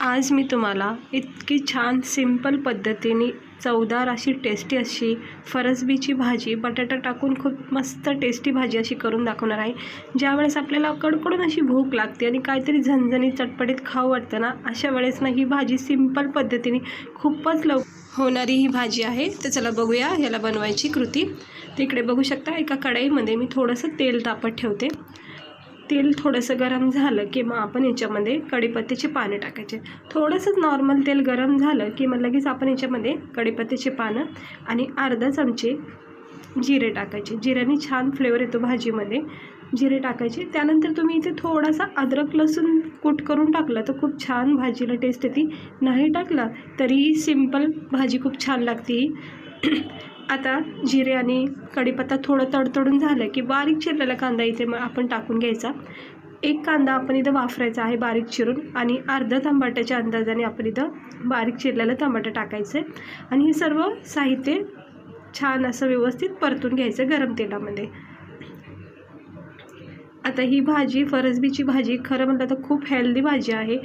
आज मी तुम्हाला इतकी छान सिंपल पद्धतीने चवदार अशी टेस्टी अशी फरसबीची भाजी बटाटा टाकून खूप मस्त टेस्टी भाजी अशी करून दाखवणार आहे। ज्यावेळेस आपल्याला कडकडून अशी भूक लागते आणि काहीतरी झणझणीत चटपटीत खाऊ वाटतं ना, अशा वेळेस ना ही भाजी सिंपल पद्धतीने खूपच होणारी ही भाजी आहे। तर चला बघूया याला बनवायची कृती। तिकडे बघू शकता एका कढईमध्ये मी थोडंसं तेल तापत ठेवते। तेल थोडंसं गरम झालं की मग आपण याच्यामध्ये कढीपत्त्याची पानं टाकायचे। थोडंसं नॉर्मल तेल गरम झालं की मग लगेच आपण याच्यामध्ये कढीपत्त्याची पानं आणि अर्धा चमचे जिरे टाकायचे। जिऱ्याने छान फ्लेवर येतो भाजीमध्ये, जिरे टाकायचे। त्यानंतर तुम्ही इथे थोडासा अद्रक लसूण कूट करून टाकला तर खूप छान भाजीला टेस्ट येते। नाही टाकला तरीही सिंपल भाजी खूप छान लागते। आता जिरे आणि कढीपत्ता थोडं तडतडून झालं की बारीक चिरलेला कांदा इथे आपण टाकून घ्यायचा। एक कांदा आपण इथं वापरायचा आहे बारीक चिरून आणि अर्धा टमाट्याच्या अंदाजाने आपण इथं बारीक चिरलेलं टमाटर टाकायचं आणि हे सर्व साहित्य छान असं व्यवस्थित परतून घ्यायचं गरम तेलामध्ये। आता ही भाजी फरसबीची भाजी खरं म्हटलं तर खूप हेल्दी भाजी आहे।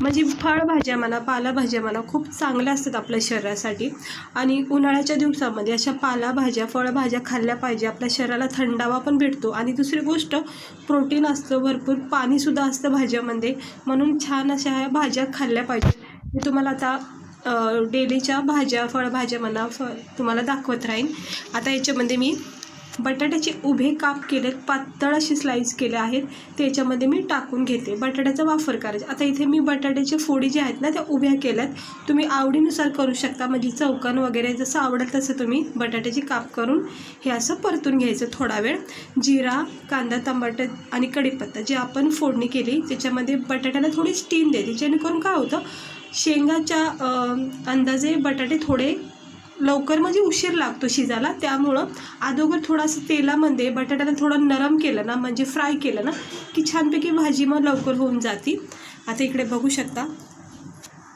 म्हणजे फळभाज्या म्हणा पालेभाज्या म्हणा खूप चांगल्या असतात आपल्या शरीरासाठी आणि उन्हाळ्याच्या दिवसामध्ये अशा पालेभाज्या फळभाज्या खाल्ल्या पाहिजे। आपल्या शरीराला थंडावा पण भेटतो आणि दुसरी गोष्ट प्रोटीन असतं, भरपूर पाणीसुद्धा असतं भाज्यामध्ये, म्हणून छान अशा ह्या भाज्या खाल्ल्या पाहिजे। मी तुम्हाला आता डेलीच्या भाज्या फळभाज्या म्हणा तुम्हाला दाखवत राहीन। आता याच्यामध्ये मी बटाट्याचे उभे काप केलेत, पातळ असे स्लाइस केले आहेत, त्याच्यामध्ये मी टाकून घेते। बटाट्याचा वापर करायचा। आता इथे मी बटाट्याचे फोडी जे आहेत ना त्या उभ्या केल्यात, तुम्ही आवडीनुसार करू शकता, म्हणजे चौकन वगैरे जसं आवडेल तसं तुम्ही बटाट्याची काप करून हे असं परतून घ्यायचं थोडा वेळ। जिरा, कांदा, टमाटर आणि कढीपत्ता जे आपण फोडणी केली त्याच्यामध्ये बटाट्याला थोडी स्टीम द्यायची, जेणेकरून काय होतं शेंगाच्या अंदाजे बटाटे थोडे लवकर म्हणजे उशीर लागतो शिजायला, त्यामुळं अगोदर थोडंसं तेलामध्ये बटाट्याला थोडं नरम केलं ना, म्हणजे फ्राय केलं ना की छानपैकी भाजी मग लवकर होऊन जाते। आता इकडे बघू शकता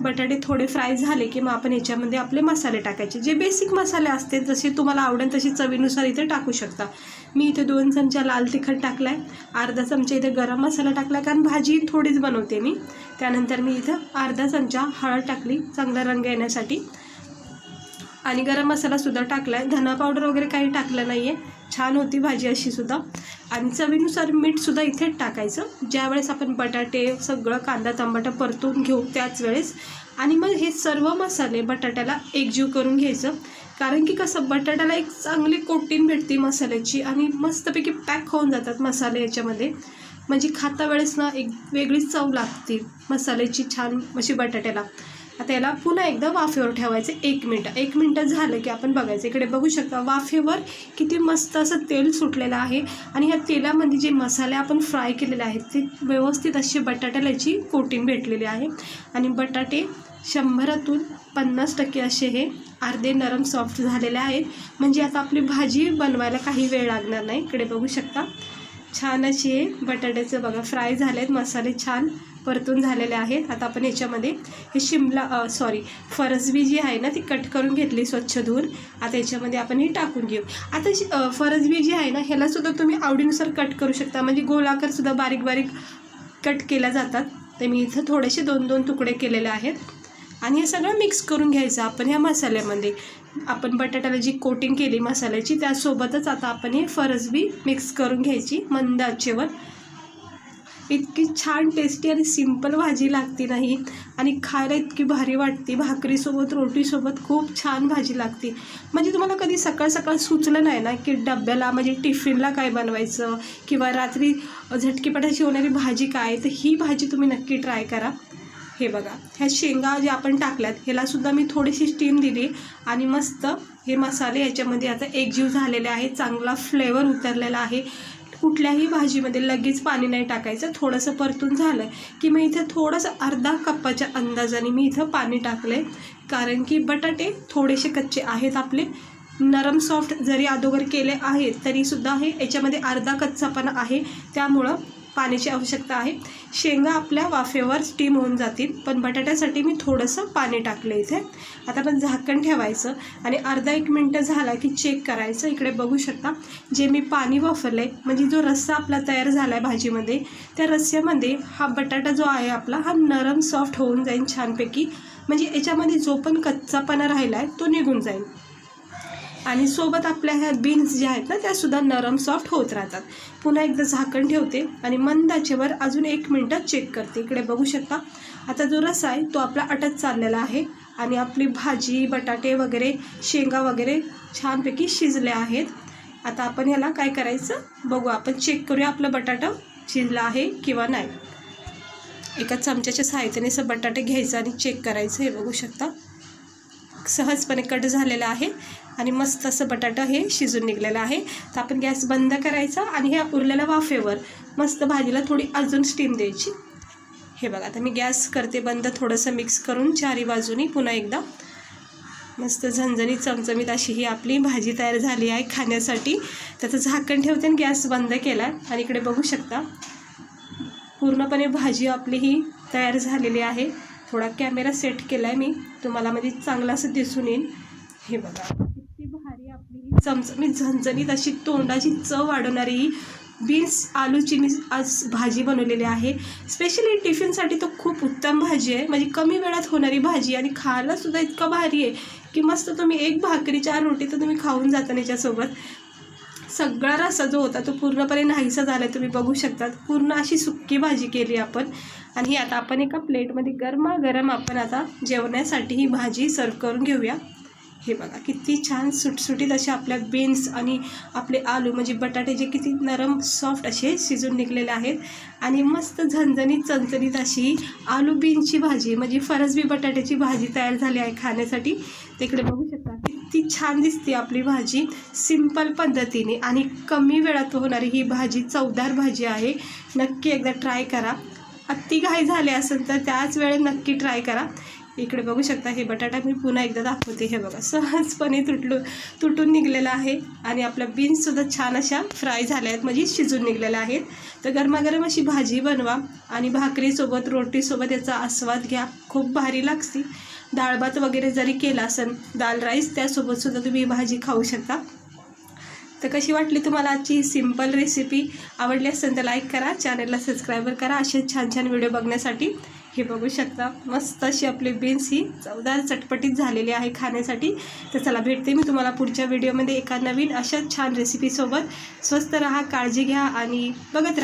बटाटे थोडे फ्राय झाले की मग आपण याच्यामध्ये आपले मसाले टाकायचे, जे बेसिक मसाले असते जसे तुम्हाला आवडेल तशी चवीनुसार इथे टाकू शकता। मी इथे 2 चमचा लाल तिखट टाकला आहे, अर्धा चमचा इथे गरम मसाला टाकला कारण भाजी थोडीच बनवते मी। त्यानंतर मी इथं अर्धा चमचा हळद टाकली चांगला रंग येण्यासाठी आणि गरम मसालासुद्धा टाकला आहे। धना पावडर वगैरे काही टाकलं नाही आहे, छान होती भाजी अशी सुद्धा। आणि चवीनुसार मीठसुद्धा इथेच टाकायचं ज्यावेळेस आपण बटाटे सगळं कांदा टमाटर परतून घेऊ त्याच वेळेस। आणि मग हे सर्व मसाले बटाट्याला एकजीव करून घ्यायचं, कारण की कसं बटाट्याला एक चांगली कोटिंग भेटते मसाल्याची आणि मस्तपैकी पॅक होऊन जातात मसाले याच्यामध्ये, म्हणजे खाता वेळेस ना एक वेगळीच चव लागते मसाल्याची छान अशी बटाट्याला। आता याला पुन्हा एकदा वाफेवर ठेवायचं 1 मिनटं। 1 मिनटं झालं की आपण बघायचं, इकडे बघू शकता वाफेवर किती मस्त असं तेल सुटलेलं आहे आणि ह्या तेलामध्ये जे मसाले आपण फ्राय केलेले आहेत ते व्यवस्थित असे बटाट्याला याची कोटिंग भेटलेली आहे आणि बटाटे 100तून 50% असे हे अर्धे नरम सॉफ्ट झालेले आहेत, म्हणजे आता आपली भाजी बनवायला काही वेळ लागणार नाही। इकडे बघू शकता छान असे बटाट्याचं बघा फ्राय झाले आहेत, मसाले छान परतून झालेले आहेत। आता आपण याच्यामध्ये हे फरसबी जी आहे ना ती कट करून घेतली स्वच्छ धुवून, आता याच्यामध्ये आपण हे टाकून घेऊ। आता फरसबी जी आहे ना ह्यालासुद्धा तुम्ही आवडीनुसार कट करू शकता, म्हणजे गोलाकारसुद्धा बारीक बारीक कट केल्या जातात। तर मी इथं थोडेसे 2-2 तुकडे केलेले आहेत आणि हे सगळं मिक्स करून घ्यायचं आपण ह्या मसाल्यामध्ये। आपण बटाट्याला जी कोटिंग केली मसाल्याची त्यासोबतच आता आपण हे फरसबी मिक्स करून घ्यायची मंद आचेवर। इतकी छान टेस्टी आणि सिंपल भाजी लागते नाही आणि खायला इतकी भारी वाटते, भाकरीसोबत रोटीसोबत खूप छान भाजी लागते। म्हणजे तुम्हाला कधी सकाळ सकाळ सुचलं नाही ना की डब्याला म्हणजे टिफिनला काय बनवायचं किंवा रात्री झटकीपटाची होणारी भाजी काय, तर ही भाजी तुम्ही नक्की ट्राय करा। हे बघा ह्या शेंगा जे आपण टाकल्यात ह्यालासुद्धा मी थोडीशी स्टीम दिली आणि मस्त हे मसाले याच्यामध्ये आता एकजीव झालेले आहेत, चांगला फ्लेवर उतरलेला आहे। कुठल्याही भाजीमध्ये लगेच पाणी नाही टाकायचं, थोडंसं परतून झालं की मग इथं थोडंसं अर्धा कपाच्या अंदाजाने मी इथं पाणी टाकलं आहे, कारण की बटाटे थोडेसे कच्चे आहेत आपले, नरम सॉफ्ट जरी अगोदर केले आहेत तरीसुद्धा हे याच्यामध्ये अर्धा कच्चापणा आहे, त्यामुळं पाण्याची आवश्यकता आहे. शेंगा आपल्या वाफेवर स्टीम होऊन जातील, पण बटाट्यासाठी मी थोडंसं पाणी टाकलं इथे. आता आपण झाकण ठेवायचं आणि अर्धा 1 मिनटं झाला की चेक करायचं. इकडे बघू शकता जे मी पाणी वापरलं आहे, म्हणजे जो रस्सा आपला तयार झाला आहे भाजीमध्ये, त्या रस्स्यामध्ये हा बटाटा जो आहे आपला हा नरम सॉफ्ट होऊन जाईल छानपैकी. म्हणजे याच्यामध्ये जो पण कच्चापणा राहिला आहे तो निघून जाईल. आणि सोबत आपल्या ह्या बीन्स ज्या आहेत ना त्यासुद्धा नरम सॉफ्ट होत राहतात. पुन्हा एकदा झाकण ठेवते आणि मंद आचेवर अजून 1 मिनटं चेक करते. इकडे बघू शकता आता जो रस्सा आहे तो आपला आटत चाललेला आहे आणि आपली भाजी, बटाटे वगैरे, शेंगा वगैरे छानपैकी शिजले आहेत. आता आपण ह्याला काय करायचं बघू, आपण चेक करूया आपलं बटाटा शिजला आहे किंवा नाही. एका चमच्याच्या सहाय्याने असं बटाटे घ्यायचं आणि चेक करायचं. हे बघू शकता सहजपणे कट झालेलं आहे आणि मस्त असं बटाटा हे शिजून निघलेलं आहे. तर आपण गॅस बंद करायचा आणि ह्या उरलेल्या वाफेवर मस्त भाजीला थोडी अजून स्टीम द्यायची. हे बघा आता मी गॅस करते बंद, थोडंसं मिक्स करून चारी बाजूनी पुन्हा एकदा मस्त झणझणीत चमचमीत अशी ही आपली भाजी तयार झाली आहे खाण्यासाठी. त्याचं झाकण ठेवते आणि गॅस बंद केला आहे. आणि इकडे बघू शकता पूर्णपणे भाजी आपली ही तयार झालेली आहे. थोडा कॅमेरा सेट केला आहे मी, तुम्हाला म्हणजे चांगलं असं दिसून येईल. हे बघा किती भारी आपली ही चमचमीत झणझणीत अशी तोंडाची चव वाढवणारी ही बीन्स आलूची मी आज भाजी बनवलेली आहे. स्पेशली टिफिनसाठी तो खूप उत्तम भाजी आहे, म्हणजे कमी वेळात होणारी भाजी आणि खायलासुद्धा इतकं भारी आहे की मस्त तुम्ही 1 भाकरी 4 रोटी तर तुम्ही खाऊन जाता याच्यासोबत. सगळा रस्सा जो होता तो पूर्णपणे नाहीसा झाला आहे, तुम्ही बघू शकता. पूर्ण अशी सुक्की भाजी केली आपण. आणि आता आपण एका प्लेटमध्ये गरमागरम आपण आता जेवण्यासाठी ही भाजी सर्व करून घेऊया. हे बघा किती छान सुटसुटीत अशा आपल्या बीन्स आणि आपले आलू म्हणजे बटाटे जे किती नरम सॉफ्ट असे शिजून निघलेले आहेत. आणि मस्त झणझणीत चणचणीत अशी आलू बीन्सची भाजी म्हणजे फरसबी बटाट्याची भाजी तयार झाली आहे खाण्यासाठी. तिकडे बघू शकता किती छान दिसते आपली भाजी सिंपल पद्धतीने आणि कमी वेळात होणारी ही भाजी चवदार भाजी आहे. नक्की एकदा ट्राय करा. अति घाई झाले असेल तर त्याच वेळेत नक्की ट्राय करा. इकडे बघू शकता हे बटाटा मी पुन्हा एकदा दाखवते. हे बघा सहजपणे तुटून निघलेला आहे आणि आपल्या बीन्ससुद्धा छान अशा फ्राय झाल्या आहेत, म्हणजे शिजून निघलेल्या आहेत. तर गरमागरम अशी भाजी बनवा आणि भाकरीसोबत रोटीसोबत याचा आस्वाद घ्या, खूप भारी लागते. डाळ भात वगैरे जरी केला असेल, दाल राईस त्यासोबतसुद्धा तुम्ही ही भाजी खाऊ शकता. तर कशी वाटली तुम्हाला आजची ही सिंपल रेसिपी? आवडली असेल तर लाईक करा, चॅनलला सबस्क्राईबर करा असे छान छान व्हिडिओ बघण्यासाठी. हे बघू शकता मस्त अशी आपली बीन्स ही चवदार चटपटीत झालेली आहे खाण्यासाठी. तर चला भेटते मी तुम्हाला पुढच्या व्हिडिओमध्ये एका नवीन अशा छान रेसिपीसोबत. स्वस्त राहा, काळजी घ्या आणि बघत राहा.